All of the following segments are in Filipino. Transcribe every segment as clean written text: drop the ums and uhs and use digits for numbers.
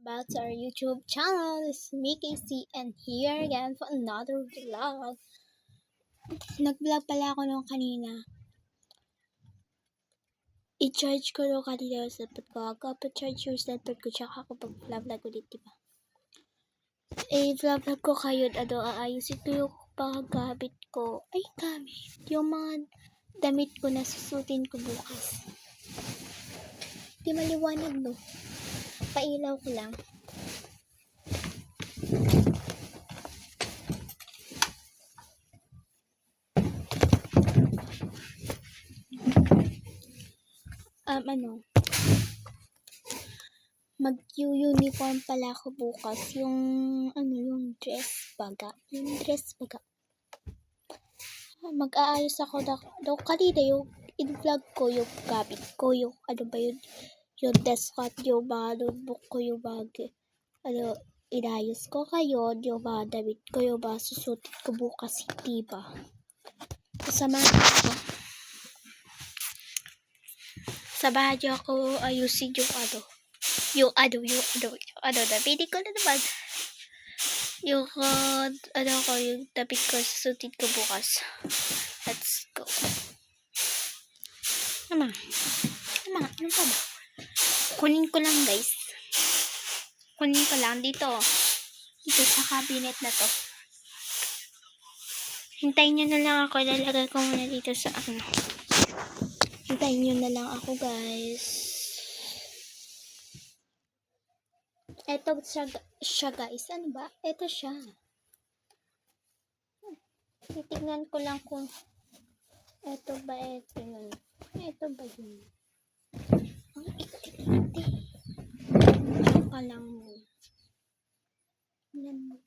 back to our YouTube channel. It's me, Casey, and here again for another vlog. Nag-vlog pala ako nung kanina. I-charge ko nung kanina yung cellphone ko. Ako-charge yung cellphone ko, tsaka ako pag-vlog ulit, diba? I-vlog ko kayo, aayusin ko yung paggamit ko. Ay, gamit. Yung mga damit ko na susutin ko bukas. Di maliwanag, no? Pailaw ko lang. Mag-uniform pala ako bukas. Yung dress baga. Mag-aayos ako daw kanina yung in-vlog ko, yung gamit ko, yung yung desktop, yung mga notebook ko, yung mga, inayos ko kayo, yung mga damit ko, yung mga susutin ko bukas, diba? Sabahan niyo ako ayusin yung nabili ko na naman. Yung damit ko, susutin ko bukas. Let's go. Ano pa ba? Kunin ko lang, guys. Kunin ko lang dito sa cabinet na to. Hintayin nyo na lang ako. Ilalagay ko muna dito sa Hintayin nyo na lang ako, guys. Eto siya, guys. Ano ba? Eto siya. Titignan ko lang kung eto ba yun. Eto ba yun? Ang ikti-ikti. Diyan ka lang mo. Yan mo.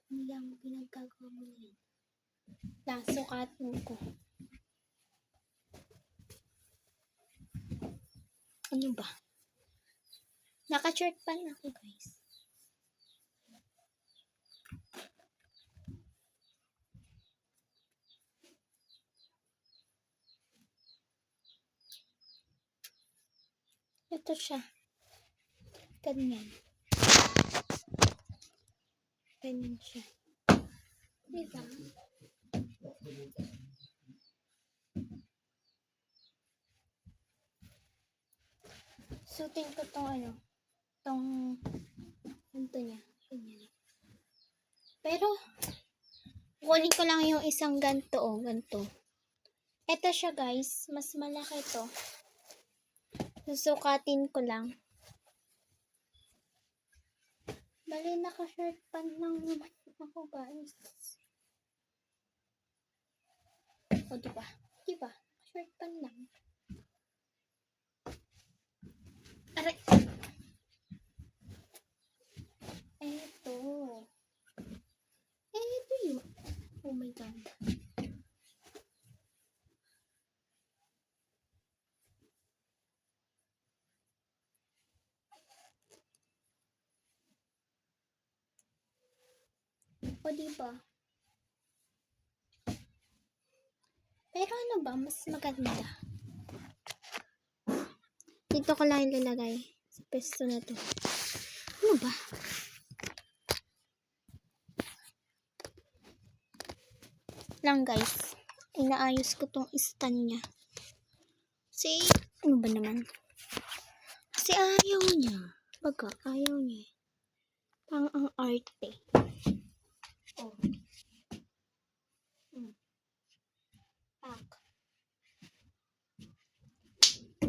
Hindi lang pinagkagawa mo yan. Nasukatin ko. Ano ba? Naka-shirt pa na ako, guys. Ito siya. Ganyan. Ganyan siya. Diba? Sutin ko tong niya. Ganyan. Pero, kunin ko lang yung isang ganto, ganto. Ito siya, guys. Mas malaki to. Susukatin ko lang. Bali, naka-shirt pan lang naman ako, guys. O, diba? Diba? Shirt pan lang. Aray! Eto yun. Oh my God. O, diba? Pero ano ba? Mas maganda. Dito ko lang ilalagay. Sa pesto na to. Ano ba? Lang, guys. Inaayos ko tong stand niya. Kasi, ano ba naman? Kasi ayaw niya. Baga, ayaw niya. Pang ang arte. Oh. Pak.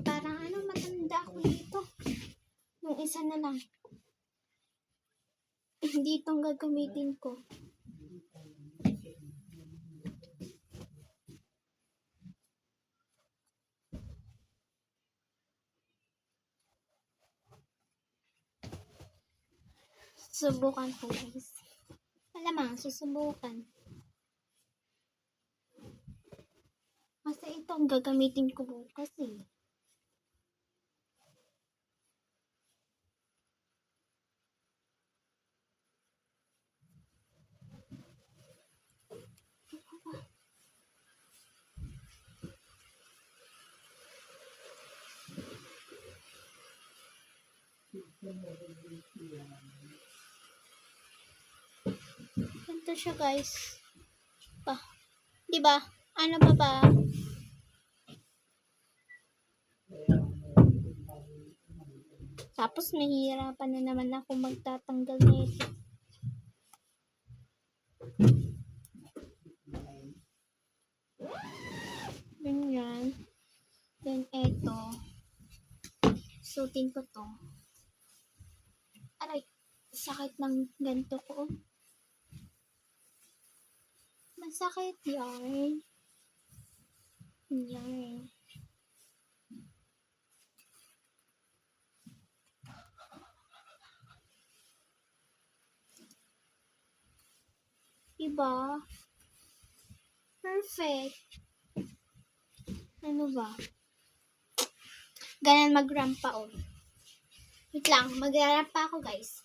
Parang matanda ako dito. Yung isa na lang. Hindi itong gagamitin ko. Susubukan ko, guys. Malamang, susubukan. Kasi ito ang gagamitin ko bukas eh. Ganito siya, guys. Di ba? Ano pa ba? Tapos nahihirapan na naman ako magtatanggal nito. Ganyan. Then eto. Suotin ko to. Aray, sakit ng ganito ko. Masakit yan. Yan. Diba? Perfect. Ano ba? Ganyan mag-ramp pa, oh. Wait lang, mag-ramp pa ako, guys.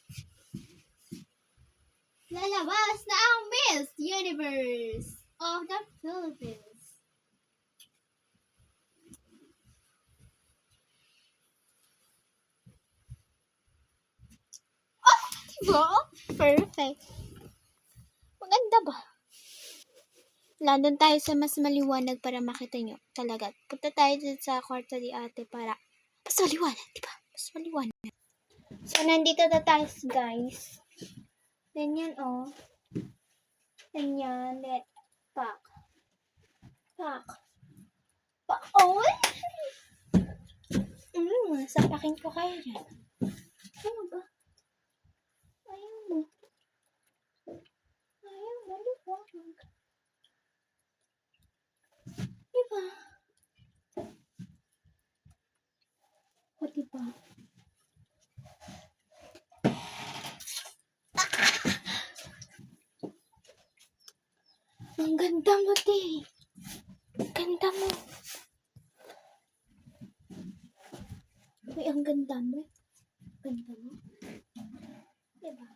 Lalabas na ang Miss Universe of the Philippines. Oh, diba? Perfect. Maganda ba? Landon tayo sa mas maliwanag para makita nyo. Talaga. Punta tayo dun sa kwarto ni ate para mas maliwanag, diba? Mas maliwanag. So, nandito na tayo, guys. Ganyan, oh. Ganyan. Pak. Pak. Pak. Oh! Sapakin ko kayo dyan. Ano ba? Ayaw mo. Ayaw, maliwanag. Diba? O, diba? Ang ganda mo, te. Ganda mo. Uy, ang ganda mo. Ganda mo. Diba?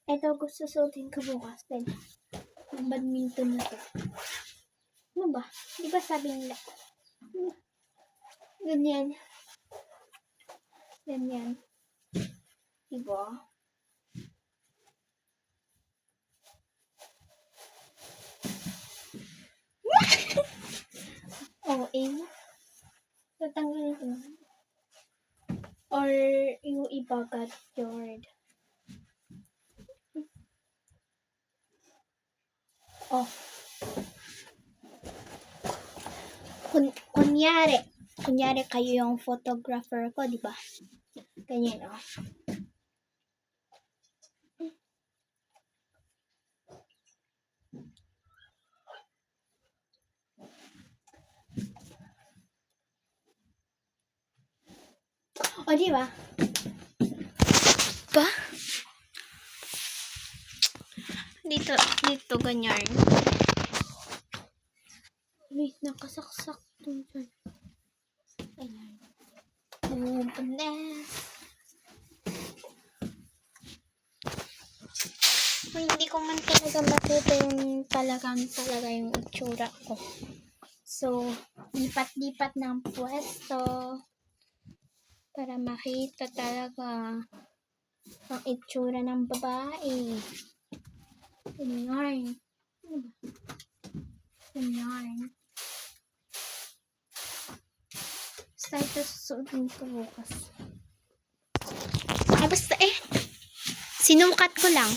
Ito, gusto suotin ko bukas din. Ang badminton na to. Ano ba? Diba sabi nila? Ganyan. Ganyan. Diba? Oh, tatanggalin ko. Or yung iba got yard. Oh. Kunyari kayo yung photographer ko, di ba? Ganyan, oh. O, di ba? Ba? Dito, ganyan. Wait, nakasaksak dun dyan. Ayan. Hindi ko man talaga makita yung talaga yung itsura ko. So, lipat-lipat ng pwesto para makita talaga ang itsura ng babae. Ganyan. Ano ba? Ganyan. Basta ito susuotin ko bukas. Basta sinukat ko lang.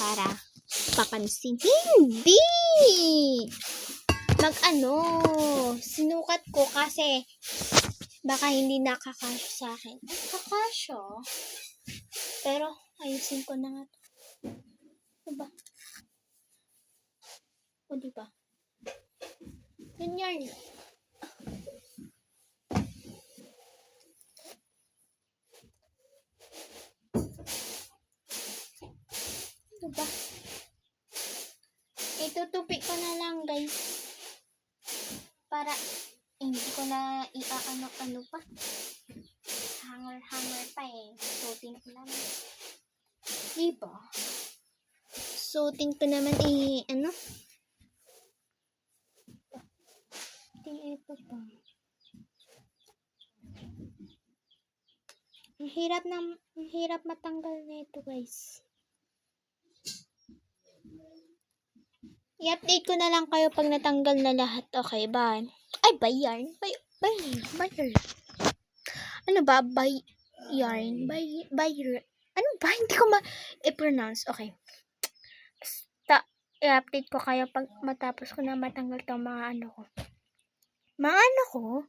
Para papansin. Hindi! Sinukat ko kasi baka hindi nakakasya sa akin. Nakakasya. Pero, ayusin ko na nga ito. Diba? O, diba? Ganyan. Diba? Itutupi ko na lang, guys. Para hindi ko na iaano pa. Hanger pa eh. Suotin ko lang. Diba? susuotin ko naman ano? Ito pa. Ang hirap matanggal na ito, guys. I-update ko na lang kayo pag natanggal na lahat. Okay, bye. Ay, by yarn. By yarn. Ano ba? By yarn. Ano ba? Hindi ko ma-pronounce. Okay. Basta, i-update ko kayo pag matapos ko na matanggal tong mga ano ko. Mga ano ko?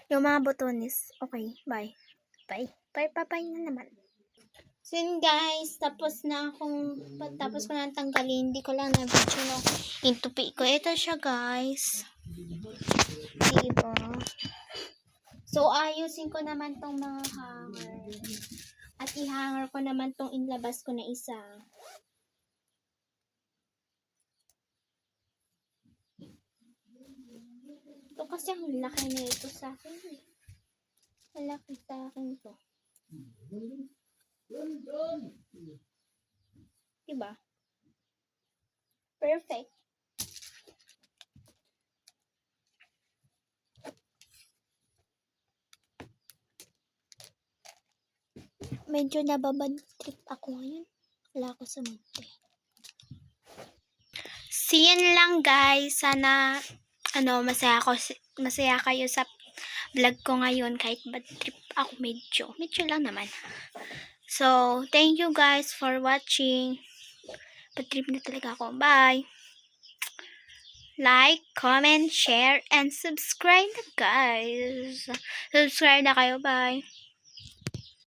Yung mga botones. Okay, bye. Bye na naman. So yun guys, tapos ko na tanggalin, hindi ko lang na-video no, intupi ko. Ito siya guys. Diba? So ayusin ko naman tong mga hanger. At i-hanger ko naman tong inlabas ko na isa. Ito kasi ang laki na ito sa akin. Malaki sa akin to. Diba? Perfect. Medyo nababad trip ako ngayon. Wala ako sa mente. So, yan lang guys. Sana masaya kayo sa vlog ko ngayon kahit bad trip ako medyo lang naman. So, thank you guys for watching. Bad trip na talaga ako. Bye! Like, comment, share, and subscribe na guys. Subscribe na kayo. Bye!